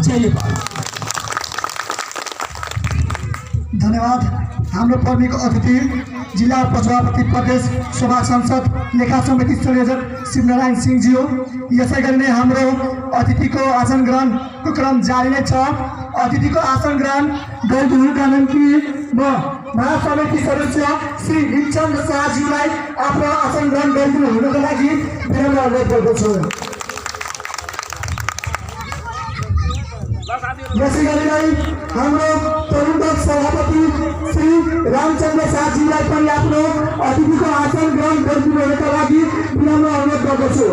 जय नेपाल। धन्यवाद। हाम्रो पर्मिक अतिथि जिल्ला पशुपति प्रदेश सभा सांसद लेखा समिति संयोजक शिवनारायण सिंहजी हो। यसै गरी नै हाम्रो अतिथिको आसन ग्रहणको क्रम जारी नै छ। अतिथिको आसन ग्रहण गरिदिनुका निम्ति म महासमिति सदस्य श्री हिमचन्द्र शाहज्यूलाई आफ्नो आसन ग्रहण गरिदिनु हुनको लागि विनम्र अनुरोध गर्दछु। यसै गरी नै हाम्रो तरुण दल सभापति श्री रामचन्द्र शाहज्यूलाई पनि आफ्नो अतिथिको आसन ग्रहण गरिदिनु हुनका लागि विनम्र अनुरोध गर्दछु।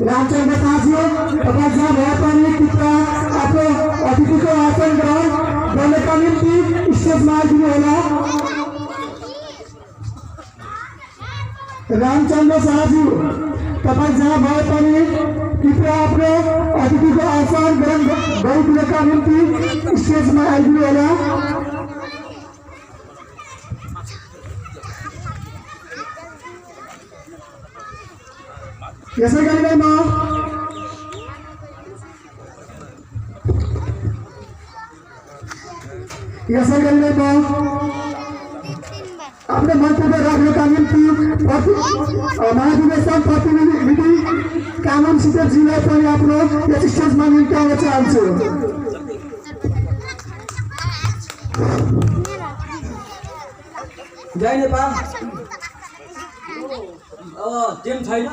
रामचन्द्र शाहज्यू, तपाईँ जहाँ भए पनि कृपया आफ्नो अतिथिको आसन ग्रहण गर्नका निम्ति स्टेजमा आइदिनु होला। रामचन्द्र शाहज्यू, तपाईँ जहाँ भए पनि कृपया आफ्नो अतिथिको आसन ग्रहण गरिदिनका निम्ति स्टेजमा आइदिनु होला। यसै गरी नै म आफ्नो मन्तव्य राख्नका निम्ति महाधिवेशन प्रतिनिधि कामन सिटरजीलाई पनि आफ्नो यस स्टेजमा निम्त्याउन चाहन्छु। जय नेपाल। टिम छैन,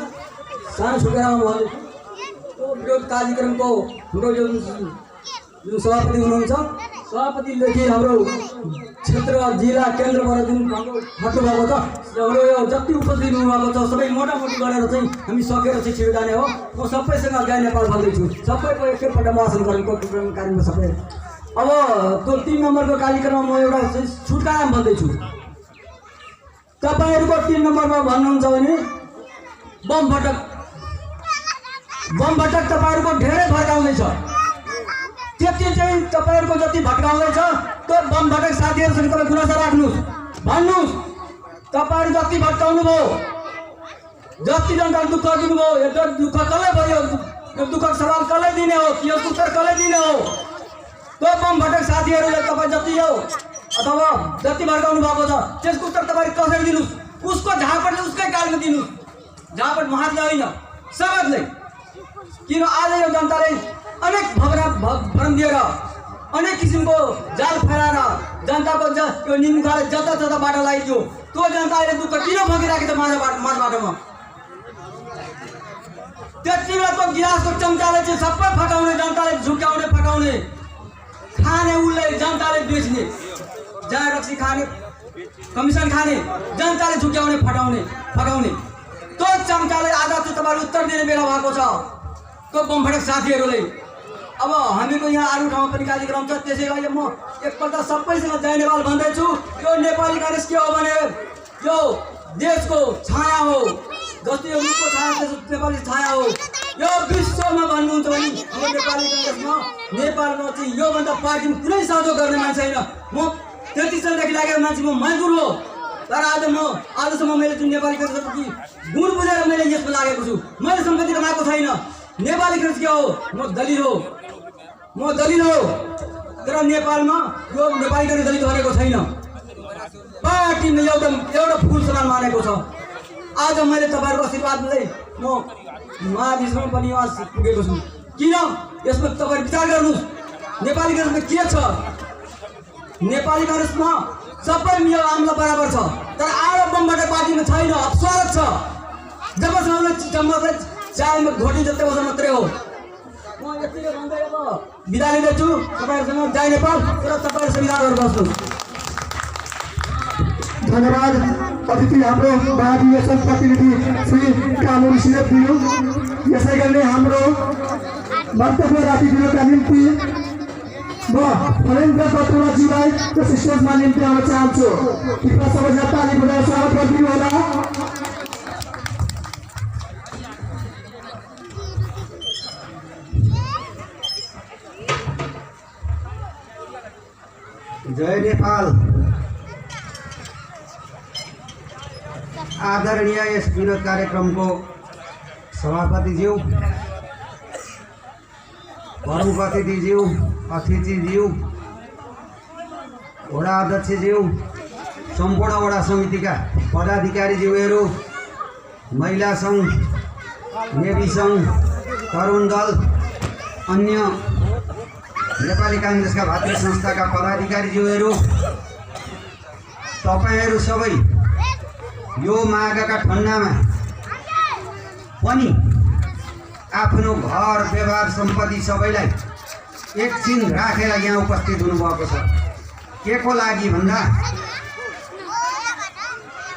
सानो छुटेर विरोध कार्यक्रमको हाम्रो जुन सभापति हुनुहुन्छ, सभापतिले हाम्रो क्षेत्र जिल्ला केन्द्रबाट जुन हट्नुभएको छ, हाम्रो यो जति उपस्थित हुनुभएको छ सबै मोटामोटी गरेर चाहिँ हामी सकेर चाहिँ छिटो जाने हो। म सबैसँग जय नेपाल भन्दैछु। सबैको एकैपल्ट भाषण गरेको कार्यक्रम सबै। अब त्यो 3 नम्बरको कार्यक्रममा म एउटा छुटकारा भन्दैछु। तपाईँहरूको 3 नम्बरमा भन्नुहुन्छ भने बम फटक तपाईँहरूको धेरै भड्काउँदैछ। त्यति चाहिँ तपाईँहरूको जति भड्काउँदैछ त्यो बम फटक साथीहरूसँग तपाईँ गुनासो राख्नुहोस्, भन्नुहोस् तपाईँहरू जति भड्काउनु भयो, जति जनतालाई दुःख दिनुभयो, यो दुःख कसले भयो, यो दुःखको सवाल कसले दिने हो, यो उत्तर कसले दिने हो? त्यो बम फटक साथीहरूले तपाईँ जति हो अथवा जति भड्काउनु भएको छ त्यसको उत्तर तपाईँले कसरी दिनुहोस्? उसको झापटले उसकै कालमा दिनुहोस्। झापट महात्ले होइन, समाजले। किन आज यो जनताले अनेक भ्रम दिएर अनेक किसिमको जाल फैलाएर जनताको यो निमुखाले जता बाटो लगाइदियो। त्यो जनता अहिले दुःख किन भोगिरहेको छ माझ बाटोमा? त्यति बेलाको गिलासको चम्चाले चाहिँ सबै फटाउने, जनताले झुक्याउने, फटाउने, खाने उसले जनताले बेच्ने, जहाँ रक्सी खाने, कमिसन खाने, जनताले झुक्याउने, फटाउने त्यो चम्चाले आज चाहिँ तपाईँले उत्तर दिने बेला भएको छ त्यो बम फटक साथीहरूले। अब हामीको यहाँ अरू ठाउँमा पनि कार्यक्रम छ, त्यसै गरी म एकपल्ट सबैसँग जय नेपाल भन्दैछु। यो नेपाली काङ्ग्रेस के हो भने यो देशको छाया हो, जस्तै यो रुखको छाया नेपाली छाया हो। यो विश्वमा भन्नुहुन्छ भने हाम्रो नेपाली काङ्ग्रेसमा नेपालमा चाहिँ योभन्दा पार्टीमा कुनै सहयोग गर्ने मान्छे छैन। म 33 सालदेखि लागेको मान्छे, म मजदुर हो। तर आजसम्म मैले जुन नेपाली काङ्ग्रेसको गुण बुझेर मैले यसमा लागेको छु। मैले सम्पत्ति कमाएको छैन। नेपाली काङ्ग्रेस के हो? म दलित हो। तर नेपालमा यो नेपाली काङ्ग्रेस दलित भनेको छैन। पार्टीमा एउटा फुल समान मानेको छ। आज मैले तपाईँहरूको आशीर्वादले म महाधिवेशनमा पनि पुगेको छु। किन? यसमा तपाईँ विचार गर्नुहोस्, नेपाली काङ्ग्रेसमा के छ? नेपाली काङ्ग्रेसमा सबै मियो आमला बराबर छ। तर आरो बमबाट पार्टीमा छैन, अफसर छ। जबसम्म चायमा घोटी जति बस्न मात्रै हो। म यतिले भन्दै अब बिदा लिँदैछु। तपाईँहरूसँग जय नेपाल। र तपाईँहरू संविधानहरू बस्नुहोस्। धन्यवाद। अतिथि हाम्रो महाधिवेशन प्रतिनिधि श्री कामन सिटरज्यू। यसै गरी नै हाम्रो वक्तव्य राखिदिनुका निम्ति म फलेन्द्र कटुवाजीलाई यस स्टेजमा निम्त्याउन चाहन्छु। कृपया सबैजना ताली बजाएर स्वागत गरिदिनु होला। जय नेपाल। आदरणीय यस विनोद कार्यक्रमको सभापतिज्यू, प्रमुख अतिथिज्यू, वडा अध्यक्षज्यू, सम्पूर्ण वडा समितिका पदाधिकारीज्यूहरू, महिला सङ्घ, नेवी सङ्घ, तरुण दल, अन्य नेपाली काङ्ग्रेसका भातृ संस्थाका पदाधिकारीज्यूहरू, तपाईहरू सबै यो माघका ठन्डामा पनि आफ्नो घर व्यवहार सम्पत्ति सबैलाई एकछिन राखेर यहाँ उपस्थित हुनुभएको छ। के को लागि भन्दा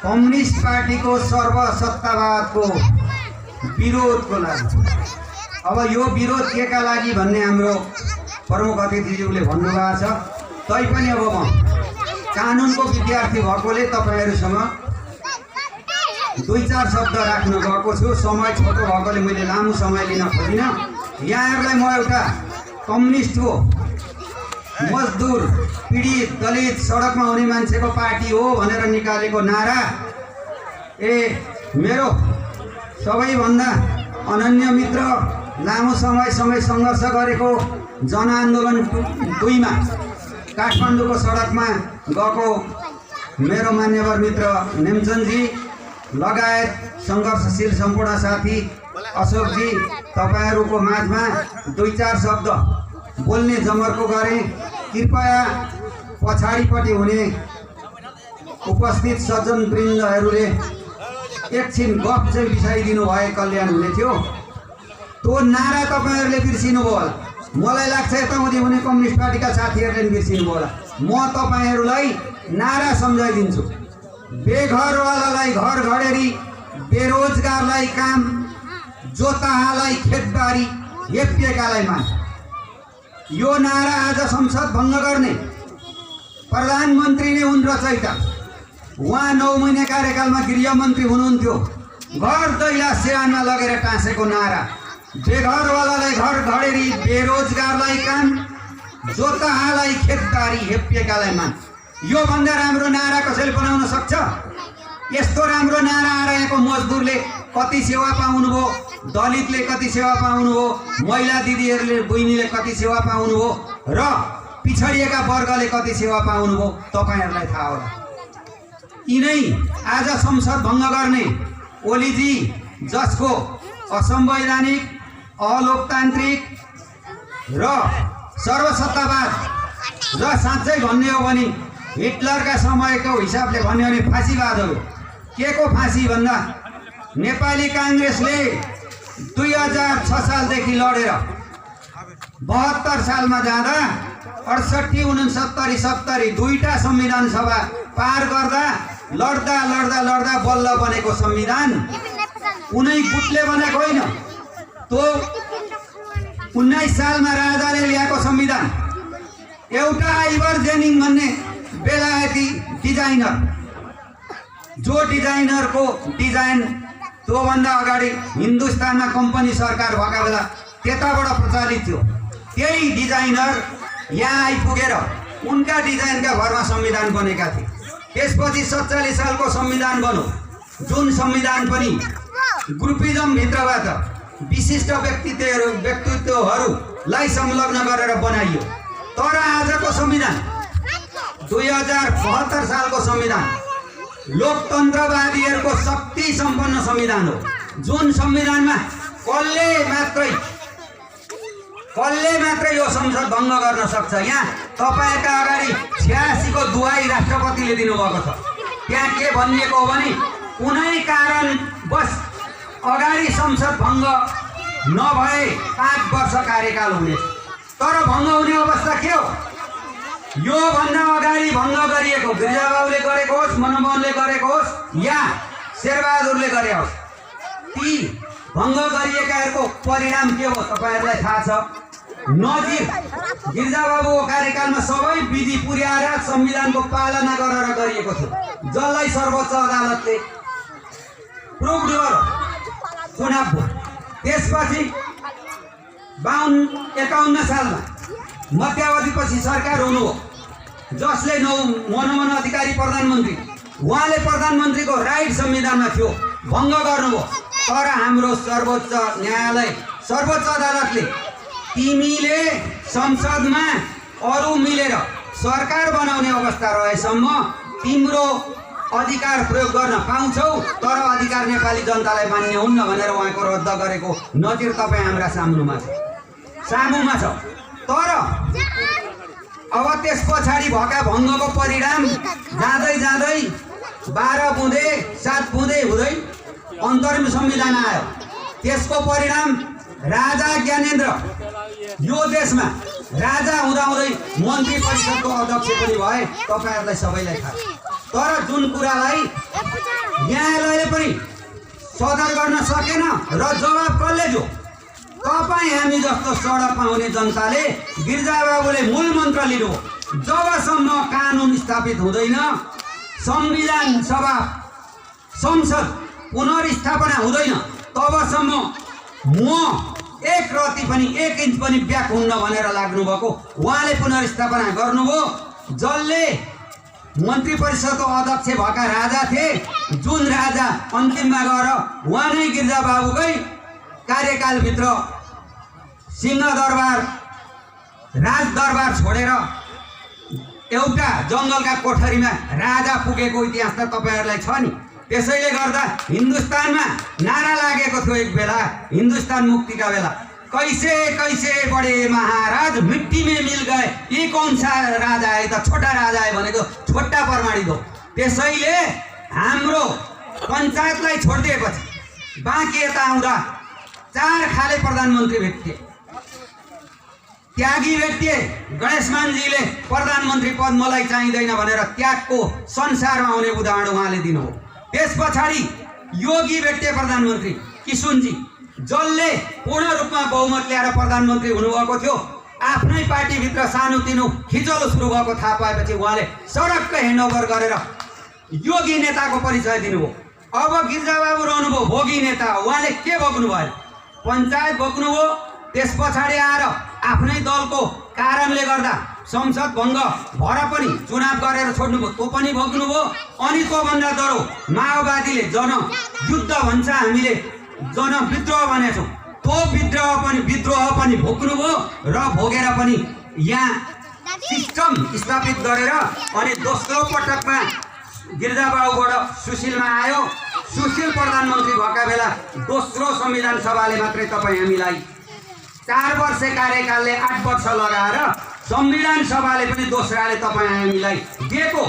कम्युनिस्ट पार्टीको सर्वसत्तावादको विरोधको लागि। अब यो विरोध के का लागि भन्ने हाम्रो प्रमुख अतिथिज्यूले भन्नुभएको छ। तैपनि अब म कानुनको विद्यार्थी भएकोले तपाईहरूसँग 2-4 शब्द राख्न गएको छु। समय छोटो भएकोले मैले लामो समय लिन खोजिनँ। यहाँहरूलाई म एउटा कम्युनिस्टको, मजदुर, पीडित, दलित, सडकमा हुने मान्छेको पार्टी हो भनेर निकालेको नारा, मेरो सबैभन्दा अनन्य मित्र, लामो समयसँगै सङ्घर्ष गरेको, जनआन्दोलन 2 काठमाडौँको सडकमा गएको मेरो मान्यवर मित्र नेमचन्दजी लगायत सङ्घर्षशील सम्पूर्ण साथी अशोकजी, तपाईँहरूको माझमा 2-4 शब्द बोल्ने जमर्को गरे। कृपया पछाडिपट्टि हुने उपस्थित सज्जनवृन्दहरूले एकछिन गफ चाहिँ बिसाइदिनु भए कल्याण हुने थियो। त्यो नारा तपाईँहरूले बिर्सिनु भयो होला। मलाई लाग्छ यताउति हुने कम्युनिस्ट पार्टीका साथीहरूले पनि बिर्सिनु भयो होला। म तपाईँहरूलाई नारा सम्झाइदिन्छु। बेघरवालालाई घर घडेरी, बेरोजगारलाई काम, जोताहालाई खेतबारी, हेपिएकालाई मान। यो नारा आज संसद भङ्ग गर्ने प्रधानमन्त्री नै हुन् रचयिता। उहाँ 9 महिना कार्यकालमा गृहमन्त्री हुनुहुन्थ्यो। घर दैला सेवामा लगेर टाँसेको नारा। बेघरवालालाई घर घडेरी, बेरोजगारलाई काम, जोताहालाई खेतबारी, हेपिएकालाई मान। यो भन्दा राम्रो नारा कसैले बनाउन सक्छ? यस्तो राम्रो नारा आएर यहाँको मजदुरले कति सेवा पाउनुभयो, दलितले कति सेवा पाउनुभयो, महिला दिदीहरूले, बहिनीले कति सेवा पाउनुभयो र पिछडिएका वर्गले कति सेवा पाउनुभयो तपाईँहरूलाई थाहा होला। यिनै आज संसद भङ्ग गर्ने ओलीजी, जसको असंवैधानिक, अलोकतान्त्रिक र सर्वसत्तावाद र साँच्चै भन्ने हो भने हिटलरका समयको हिसाबले भन्यो भने फाँसीवाद हो। के को फाँसी भन्दा नेपाली काङ्ग्रेसले 2006 सालदेखि लडेर 72 सालमा जाँदा 68, 69, 70 दुईटा संविधान सभा पार गर्दा लड्दा लड्दा लड्दा बल्ल बनेको संविधान कुनै गुटले बनेको होइन। त्यो 19 सालमा राजाले ल्याएको संविधान। एउटा आइभर जेनिङ भन्ने बेलायती डिजाइनर, जो डिजाइनरको डिजाइन त्योभन्दा अगाडि हिन्दुस्तानमा कम्पनी सरकार भएका बेला त्यताबाट प्रचलित थियो। त्यही डिजाइनर यहाँ आइपुगेर उनका डिजाइनका भरमा संविधान बनेका थिए। त्यसपछि 47 सालको संविधान बन्यो, जुन संविधान पनि ग्रुपिजमभित्रबाट विशिष्ट व्यक्तित्वहरूलाई संलग्न गरेर बनाइयो। तर आजको संविधान 2072 सालको संविधान लोकतन्त्रवादीहरूको शक्ति सम्पन्न संविधान हो। जुन संविधानमा कसले मात्रै यो संसद भङ्ग गर्न सक्छ। यहाँ तपाईँका अगाडि 86 को दुहाई राष्ट्रपतिले दिनुभएको छ। त्यहाँ के भनिएको हो भने कुनै कारण बस अगाडि संसद भङ्ग नभए 5 वर्ष कार्यकाल हुनेछ। तर भङ्ग हुने अवस्था के हो? यो भन्दा अगाडि भङ्ग गरिएको गिरिजाबाबुले गरेको होस्, मनमोहनले गरेको होस् या शेरबहादुरले गरे होस्, ती भङ्ग गरिएकाहरूको परिणाम के हो तपाईँहरूलाई थाहा छ। नजिर गिरिजाबाबुको कार्यकालमा सबै विधि पुर्याएर संविधानको पालना गरेर गरिएको थियो, जसलाई सर्वोच्च अदालतले प्रुभ गर्यो, चुनाव भयो। त्यसपछि 52-51 सालमा मध्यावधिपछि सरकार हुनु हो, जसले मनमोहन अधिकारी प्रधानमन्त्री, उहाँले प्रधानमन्त्रीको राइट संविधानमा थियो, भङ्ग गर्नुभयो। तर हाम्रो सर्वोच्च न्यायालय, सर्वोच्च अदालतले तिमीले संसदमा अरू मिलेर सरकार बनाउने अवस्था रहेसम्म तिम्रो अधिकार प्रयोग गर्न पाउँछौ, तर अधिकार नेपाली जनतालाई मान्य हुन्न भनेर उहाँको रद्द गरेको नजिर तपाईँ हाम्रा सामुमा छ। तर अब त्यस पछाडि भएका भङ्गको परिणाम जाँदै जाँदै 12 बुँदे 7 बुँदे हुँदै अन्तरिम संविधान आयो। त्यसको परिणाम राजा ज्ञानेन्द्र यो देशमा राजा हुँदाहुँदै मन्त्री परिषदको अध्यक्ष पनि भए, तपाईँहरूलाई सबैलाई थाहा। तर जुन कुरालाई न्यायालयले पनि सदर गर्न सकेन र जवाब कसले दियो? तपाईँ हामी जस्तो सडकमा आउने जनताले गिरिजाबाबुले मूल मन्त्र लिनु, जबसम्म कानुन स्थापित हुँदैन, संविधान सभा संसद पुनर्स्थापना हुँदैन, तबसम्म म एक रति पनि 1 इन्च पनि ब्याक हुन्न भनेर लाग्नुभएको। उहाँले पुनर्स्थापना गर्नुभयो। जसले मन्त्री परिषदको अध्यक्ष भएका राजा थिए, जुन राजा अन्तिममा गएर उहाँ नै गिरिजाबाबुकै कार्यकालभित्र सिंहदरबार राजदरबार छोडेर एउटा जङ्गलका कोठरीमा राजा पुगेको इतिहास त तपाईँहरूलाई छ नि। त्यसैले गर्दा हिन्दुस्तानमा नारा लागेको थियो एक बेला, हिन्दुस्तान मुक्तिका बेला, कैसे कैसे बडे महाराज मिट्टी में मिल गए, ये कौन सा राजा है त छोटा राजा है भनेको छोटा प्रमाणित हो। त्यसैले हाम्रो पञ्चायतलाई छोडिदिएपछि बाँकी यता आउँदा 4 खाले प्रधानमन्त्री भेटिए। त्यागी व्यक्ति गणेशमानजीले प्रधानमन्त्री पद मलाई चाहिँदैन भनेर त्यागको संसारमा आउने उदाहरण उहाँले दिनुभयो। त्यस पछाडि योगी व्यक्ति प्रधानमन्त्री किशुनजी, जसले पूर्ण रूपमा बहुमत ल्याएर प्रधानमन्त्री हुनुभएको थियो, आफ्नै पार्टीभित्र सानोतिनो खिचलो सुरु भएको थाहा पाएपछि उहाँले सडककै ह्यान्डओभर गरेर योगी नेताको परिचय दिनुभयो। अब गिरिजाबाबु रहनुभयो भोगी नेता, उहाँले के बोक्नु भयो? पञ्चायत बोक्नुभयो। त्यस पछाडि आएर आफ्नै दलको कारणले गर्दा संसद भङ्ग भएर पनि चुनाव गरेर छोड्नुभयो, त्यो पनि भोग्नुभयो। अनि त्योभन्दा डरो माओवादीले जनयुद्ध भन्छ, हामीले जनविद्रोह भनेछौँ, त्यो विद्रोह पनि भोग्नुभयो र भोगेर पनि यहाँ सिस्टम स्थापित गरेर अनि दोस्रो पटकमा गिरिजाबाबुबाट सुशीलमा आयो। सुशील प्रधानमन्त्री भएका बेला दोस्रो संविधान सभाले मात्रै तपाईँ हामीलाई 4 वर्ष कार्यकालले 8 वर्ष लगाएर संविधान सभाले पनि दोस्राले तपाईँ हामीलाई दिएको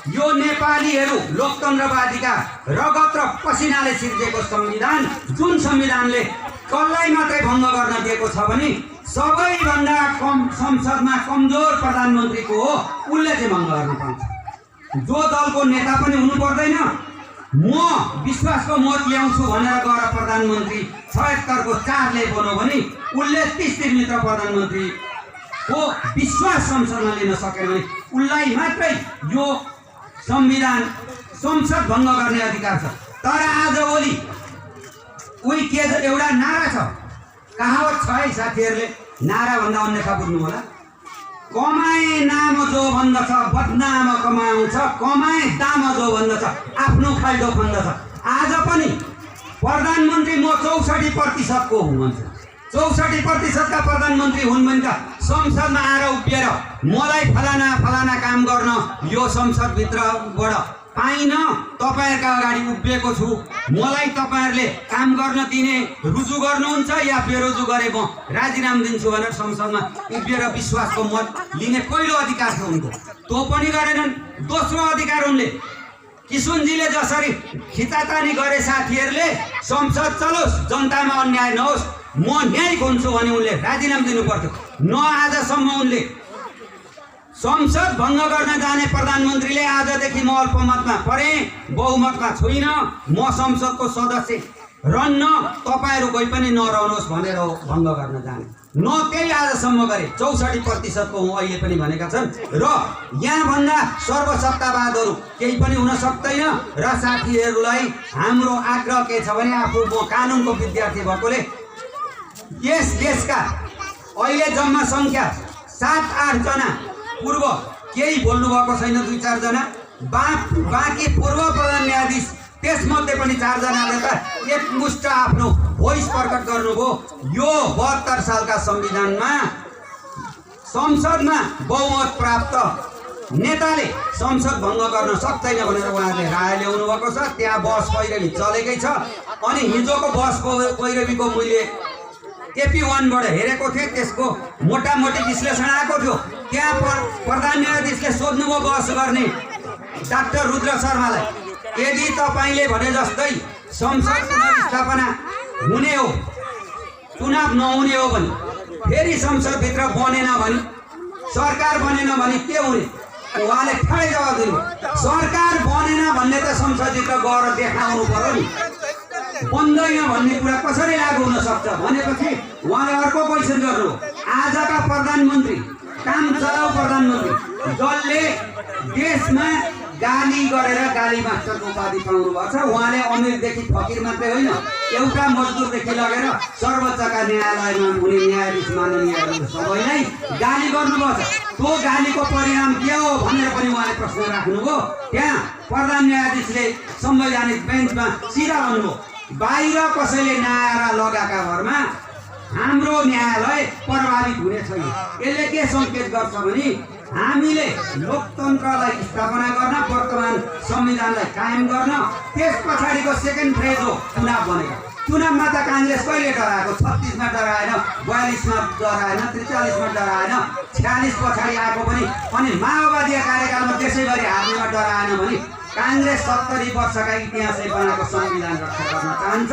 यो नेपालीहरू लोकतन्त्रवादीका रगत र पसिनाले सिर्जेको संविधान, जुन संविधानले कसलाई मात्रै भङ्ग गर्न दिएको छ भने सबैभन्दा कम संसदमा कमजोर प्रधानमन्त्रीको हो, उसले चाहिँ भङ्ग गर्न पाउँछ। जो दलको नेता पनि हुनु पर्दैन, म विश्वासको मत ल्याउँछु भनेर गएर प्रधानमन्त्री 76 को 4 ले बन्यो भने उसले 30 दिनभित्र प्रधानमन्त्रीको विश्वास संसदमा लिन सकेन भने उसलाई मात्रै यो संविधान संसद भङ्ग गर्ने अधिकार छ। तर आजभोलि उही के एउटा नारा छ, कहावत छ है साथीहरूले, नारा भन्दा अन्यथा बुझ्नु होला। कमाए नाम जो भन्दछ बदनाम कमाउँछ, कमाए दाम जो भन्दछ आफ्नो खाल्डो भन्दछ। आज पनि प्रधानमन्त्री म 64% को हुँ भन्छ। 64% का प्रधानमन्त्री हुन् भने त संसदमा आएर उभिएर मलाई फलाना फलाना काम गर्न यो संसदभित्रबाट पाइन, तपाईँहरूका अगाडि उभिएको छु, मलाई तपाईँहरूले काम गर्न दिने रुजु गर्नुहुन्छ या बेरुजु गरे म राजीनामा दिन्छु भनेर संसदमा उभिएर विश्वासको मत लिने पहिलो अधिकार छ उनको, त्यो पनि गरेनन्। दोस्रो अधिकार उनले किशुनजीले जसरी खिचातानी गरे साथीहरूले संसद चलोस्, जनतामा अन्याय नहोस्, म न्यायिक हुन्छु भने उनले राजीनामा दिनु पर्थ्यो। न आजसम्म उनले संसद भङ्ग गर्न जाने प्रधानमन्त्रीले आजदेखि म अल्पमतमा परे, बहुमतमा छुइन, म संसदको सदस्य रहन्न, तपाईँहरू कोही पनि नरहनुहोस् भनेर भङ्ग गर्न जाने, न त्यही आजसम्म गरे। 64% को अहिले पनि भनेका छन् र यहाँभन्दा सर्वसत्तावादहरू केही पनि हुन सक्दैन। र साथीहरूलाई हाम्रो आग्रह के छ भने, आफू म कानुनको विद्यार्थी भएकोले यस देशका अहिले जम्मा सङ्ख्या 7-8 जना पूर्व केही बोल्नुभएको छैन, 2-4 जना बाँकी पूर्व प्रधान न्यायाधीश, त्यसमध्ये पनि 4 जनाले त एकमुष्ट आफ्नो भोइस प्रकट गर्नुभयो। यो 72 सालका संविधानमा संसदमा बहुमत प्राप्त नेताले संसद भङ्ग गर्न सक्दैन भनेर उहाँले राय ल्याउनु भएको छ। त्यहाँ बस पैरवी चलेकै छ। अनि हिजोको बस पैरवीको मैले AP1बाट हेरेको थिएँ, त्यसको मोटामोटी विश्लेषण आएको थियो। त्यहाँ प्रधान न्यायाधीशले सोध्नुभयो बस गर्ने डाक्टर रुद्र शर्मालाई, यदि तपाईँले भने जस्तै संसद पुनर्स्थापना हुने हो, चुनाव नहुने हो भने, फेरि संसदभित्र बनेन भने, सरकार बनेन भने के हुने? उहाँले ठ्याक्कै जवाब दिनुभयो, सरकार बनेन भन्ने त संसदभित्र गएर देखाउनु पर्यो नि, बन्दैन भन्ने कुरा कसरी लागू हुन सक्छ भनेपछि उहाँले अर्को क्वेसन गर्नु। आजका प्रधानमन्त्री, काम चलाउ प्रधानमन्त्री, जसले देशमा गाली गरेर गाली मास्टरको उपाधि पाउनु भएको छ, उहाँले अमिरदेखि फकिर मात्रै होइन, एउटा मजदुरदेखि लगेर सर्वोच्चका न्यायालयमा हुने न्यायाधीश माननीयहरू सबैलाई गाली गर्नुभएको छ। त्यो गालीको परिणाम के हो भनेर पनि उहाँले प्रश्न राख्नुभयो। त्यहाँ प्रधान न्यायाधीशले संवैधानिक बेन्चमा सिधा भन्नुभयो, बाहिर कसैले नारा लगाएका भरमा हाम्रो न्यायालय प्रभावित हुने छैन। यसले के सङ्केत गर्छ भने हामीले लोकतन्त्रलाई स्थापना गर्न, वर्तमान संविधानलाई कायम गर्न, त्यस पछाडिको सेकेन्ड फेज हो चुनाव बनेको। चुनावमा त काङ्ग्रेस कहिले डराएको? 36मा डराएन, 42मा डराएन, 43मा डराएन, 46 पछाडि आएको पनि, अनि माओवादी कार्यकालमा त्यसैभरि हार्नेमा डराएन भने काङ्ग्रेस 70 वर्षका इतिहासले बनाएको संविधान रक्षा गर्न चाहन्छ,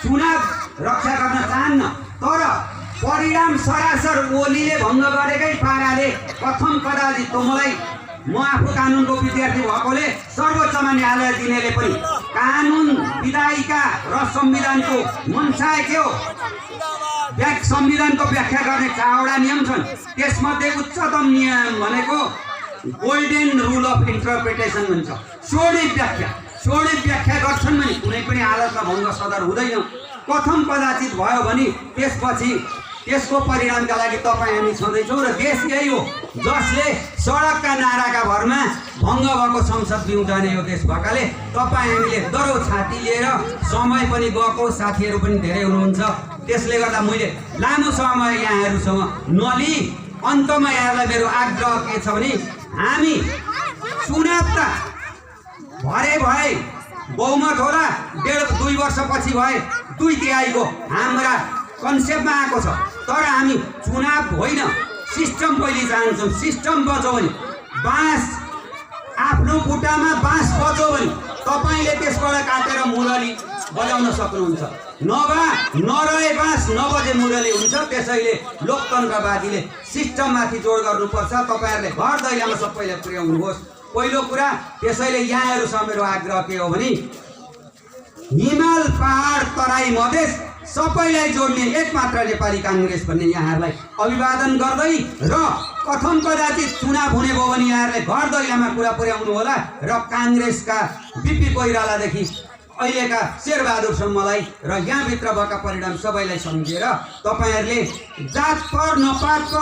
चुनाव रक्षा गर्न चाहन्न। तर परिणाम सरासर ओलीले भङ्ग गरेकै पाराले प्रथम कदाचित त मलाई, म आफू कानुनको विद्यार्थी भएकोले सर्वोच्चमा न्यायालय दिनेले पनि कानुन विधायिका र संविधानको मनसाय के हो? संविधानको व्याख्या गर्ने 4वटा नियम छन्। त्यसमध्ये उच्चतम नियम भनेको गोल्डेन रुल अफ इन्टरप्रिटेसन भन्छ। सोडी व्याख्या गर्छन् भने कुनै पनि हालतमा भङ्ग सदर हुँदैन। प्रथम कदाचित भयो भने त्यसपछि त्यसको परिणामका लागि तपाईँ हामी छँदैछौँ। र देश यही हो जसले सडकका नाराका भरमा भङ्ग भएको संसद बिउजाने यो देश भएकाले तपाईँ हामीले दरो छाती लिएर, समय पनि गएको, साथीहरू पनि धेरै हुनुहुन्छ, त्यसले गर्दा मैले लामो समय यहाँहरूसँग नलिई अन्तमा यहाँलाई मेरो आग्रह के छ भने हामी चुनाव त भए बहुमत होला, 1.5-2 वर्षपछि भए 2/3 हाम्रा कन्सेप्टमा आएको छ। तर हामी चुनाव होइन, सिस्टम पहिले चाहन्छौँ। सिस्टम बच्यो भने, बाँस आफ्नो खुट्टामा बाँस बच्यो भने तपाईँले त्यसबाट काटेर मुरली बजाउन सक्नुहुन्छ। नरहे बाँस नबजे मुरली हुन्छ। त्यसैले लोकतन्त्रवादीले सिस्टममाथि जोड गर्नुपर्छ। तपाईँहरूले घर दैलामा सबैले पुर्याउनुहोस् पहिलो कुरा। त्यसैले यहाँहरूसँग मेरो आग्रह के हो भने हिमाल, पहाड, तराई, मधेस सबैलाई जोड्ने एक मात्र नेपाली काङ्ग्रेस भन्ने यहाँहरूलाई अभिवादन गर्दै, र प्रथम कदाचित चुनाव हुने भयो भने यहाँहरूले घर दैलामा कुरा पुर्याउनु होला। र काङ्ग्रेसका बिपी कोइरालादेखि अहिलेका शेरबहादुरसम्मलाई र यहाँभित्र भएका परिणाम सबैलाई सम्झेर तपाईँहरूले जात पर नपात पर